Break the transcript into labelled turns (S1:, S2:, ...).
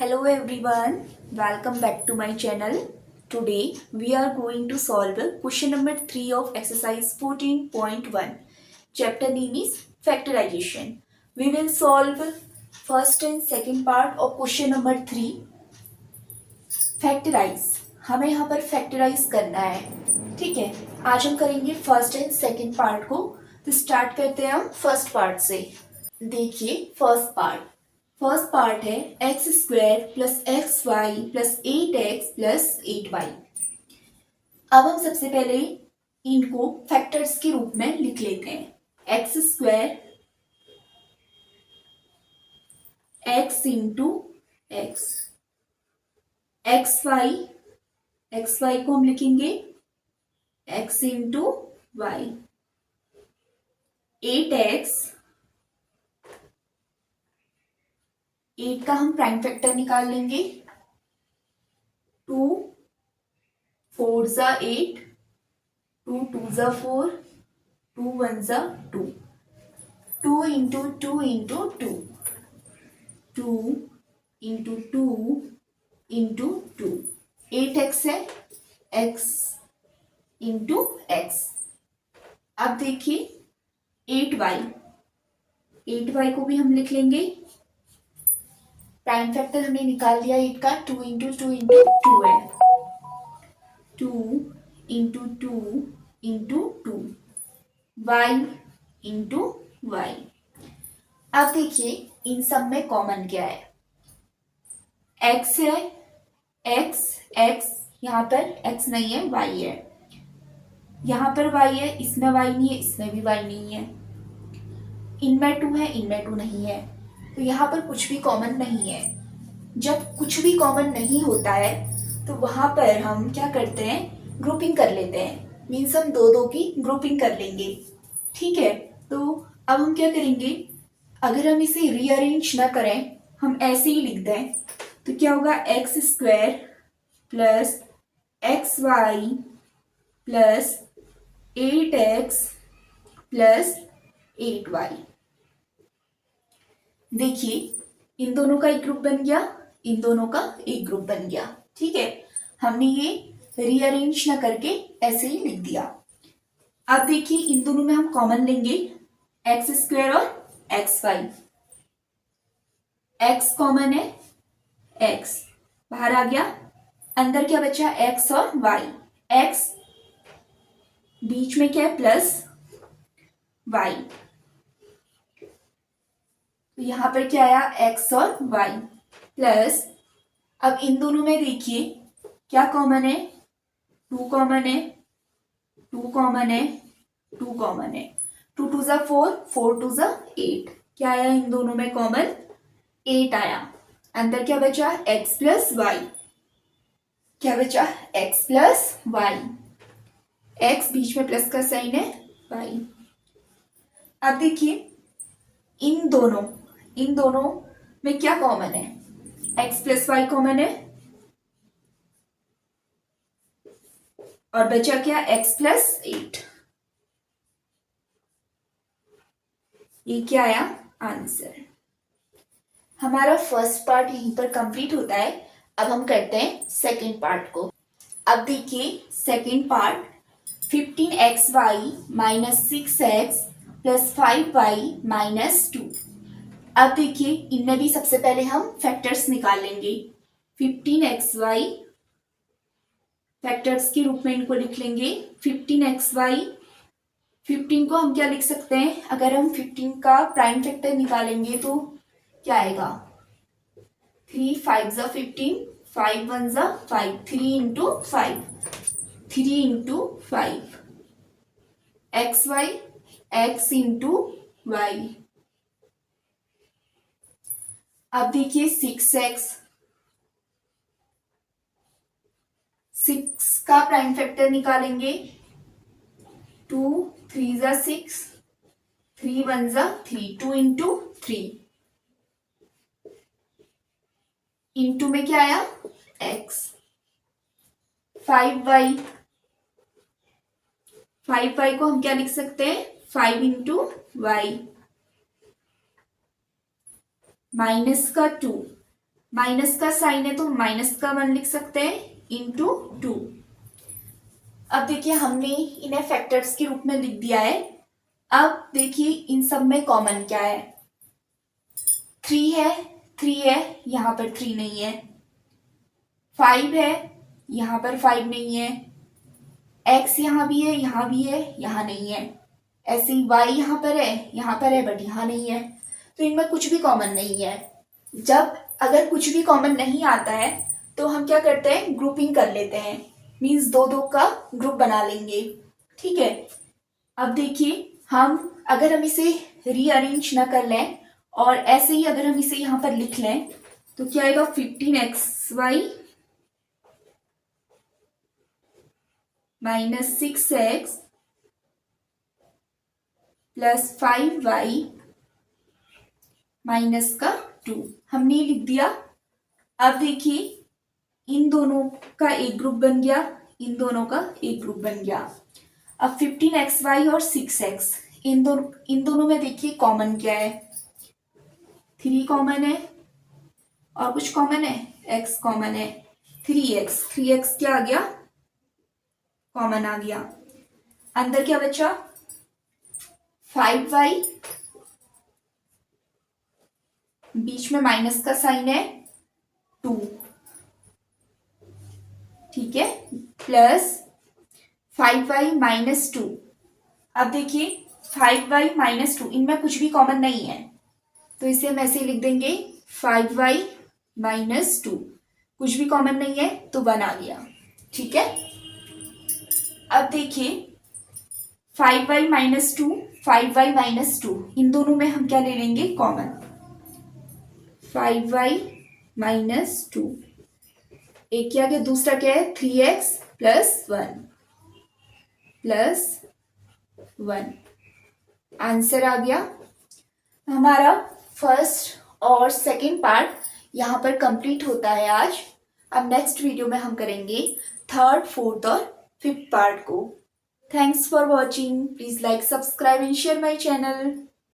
S1: Hello everyone, welcome back to my channel. Today we are going to solve question number 3 of exercise 14.1. Chapter name is factorization. We will solve first and second part of question number 3. Factorize. हमें यहाँ पर factorize करना है. ठीक है, आज हम करेंगे फर्स्ट एंड सेकेंड पार्ट को. तो स्टार्ट करते हैं हम फर्स्ट पार्ट से. देखिए फर्स्ट पार्ट है x square plus x y plus 8x plus 8y. अब हम सबसे पहले इनको फैक्टर्स के रूप में लिख लेते हैं. X square x into x, x y को हम लिखेंगे एक्स इंटू वाई. 8x, 8 का हम प्राइम फैक्टर निकाल लेंगे. 2 4 ज़ा 8, 2 2 ज़ा 4, 2 1 ज़ा 2, 2 into 2 into 2, 2 into 2 into 2. 8x है x इंटू एक्स. अब देखिए 8y को भी हम लिख लेंगे. प्राइम फैक्टर हमने निकाल लिया 8 का. 2 इंटू 2 इंटू 2 है. 2 into 2 into 2, y into y. अब देखिए इन सब में कॉमन क्या है. x है, x यहाँ पर x नहीं है, y है. यहाँ पर y है, इसमें y नहीं है, इसमें भी y नहीं है. इनमें 2 है, इनमें 2 नहीं है. तो यहाँ पर कुछ भी कॉमन नहीं है. जब कुछ भी कॉमन नहीं होता है तो वहां पर हम क्या करते हैं, ग्रुपिंग कर लेते हैं. मीन्स हम दो की ग्रुपिंग कर लेंगे. ठीक है, तो अब हम क्या करेंगे, अगर हम इसे रीअरेंज ना करें, हम ऐसे ही लिख दें तो क्या होगा, x square plus x y plus 8x plus 8y. देखिए इन दोनों का एक ग्रुप बन गया, इन दोनों का एक ग्रुप बन गया. ठीक है, हमने ये रीअरेंज ना करके ऐसे ही लिख दिया. अब देखिए इन दोनों में हम कॉमन लेंगे एक्स स्क्वायर और एक्स वाई. एक्स कॉमन है, एक्स बाहर आ गया. अंदर क्या बचा, एक्स और वाई. एक्स बीच में क्या है, प्लस वाई. तो यहां पर क्या आया, एक्स और वाई प्लस. अब इन दोनों में देखिए क्या कॉमन है, 2 कॉमन है, 2 कॉमन है, 2 कॉमन है. 2 2 ज़ा 4, 4 2 ज़ा 8. क्या आया इन दोनों में कॉमन, 8 आया. अंदर क्या बचा, x प्लस वाई. क्या बचा, x प्लस वाई. x बीच में प्लस का साइन है, y. अब देखिए इन दोनों में क्या कॉमन है, x प्लस वाई कॉमन है और बचा क्या, x प्लस 8. ये क्या आया आंसर. हमारा फर्स्ट पार्ट यहीं पर कंप्लीट होता है. अब हम करते हैं सेकंड पार्ट को. अब देखिए second part, 15xy minus 6x plus 5y minus 2. अब देखिए इनमें भी सबसे पहले हम फैक्टर्स निकाल लेंगे. 15xy फैक्टर्स के रूप में इनको लिख लेंगे. 15xy, 15 को हम क्या लिख सकते हैं, अगर हम 15 का प्राइम फैक्टर निकालेंगे तो क्या आएगा, 3 5 ज़ा 15, 5 1 ज़ा 5, 3 into 5, 3 into 5. X y, x into y. अब देखिए 6x, 6 का प्राइम फैक्टर निकालेंगे. 2 3 ज़ा 6, 3 1 ज़ा 3, 2 इंटू 3. इंटू में क्या आया, x. 5y, 5y को हम क्या लिख सकते हैं, 5 इंटू वाई. माइनस का 2, माइनस का साइन है तो माइनस का 1 लिख सकते हैं इंटू 2। अब देखिए हमने इन्हें फैक्टर्स के रूप में लिख दिया है। अब देखिए इन सब में कॉमन क्या है, 3 है, 3 है, यहाँ पर 3 नहीं है। 5 है, यहाँ पर 5 नहीं है। x यहाँ भी है, यहाँ भी है, यहाँ नहीं है। ऐसे ही y यहाँ पर है बट यहाँ नहीं है। तो इनमें कुछ भी कॉमन नहीं है। जब अगर कुछ भी कॉमन नहीं आता है तो हम क्या करते हैं, ग्रुपिंग कर लेते हैं, मीन्स दो दो का ग्रुप बना लेंगे। ठीक है। अब देखिए अगर हम इसे रीअरेंज ना कर लें और ऐसे ही अगर हम इसे यहाँ पर लिख लें तो क्या आएगा, 15xy minus 6x plus 5y minus का 2। हमने लिख दिया। अब देखिए इन दोनों का एक ग्रुप बन गया, इन दोनों का एक ग्रुप बन गया। अब 15xy और 6x इन दोनों में देखिए कॉमन क्या है, 3 कॉमन है और कुछ कॉमन है, x कॉमन है। 3x क्या आ गया, कॉमन आ गया। अंदर क्या बचा, 5y, बीच में माइनस का साइन है 2, ठीक है, प्लस 5y माइनस 2। अब देखिए 5y माइनस 2 इनमें कुछ भी कॉमन नहीं है तो इसे हम ऐसे लिख देंगे 5y माइनस 2। कुछ भी कॉमन नहीं है तो 1 आ गया। ठीक है। अब देखिए 5y माइनस 2, 5y माइनस 2 इन दोनों में हम क्या ले लेंगे, कॉमन। 5y माइनस 2, एक क्या गया, दूसरा क्या है, 3x प्लस 1 आंसर आ गया। हमारा फर्स्ट और सेकंड पार्ट यहाँ पर कंप्लीट होता है आज। अब नेक्स्ट वीडियो में हम करेंगे थर्ड, फोर्थ और फिफ्थ पार्ट को। Thanks for watching. Please like, subscribe and share my channel.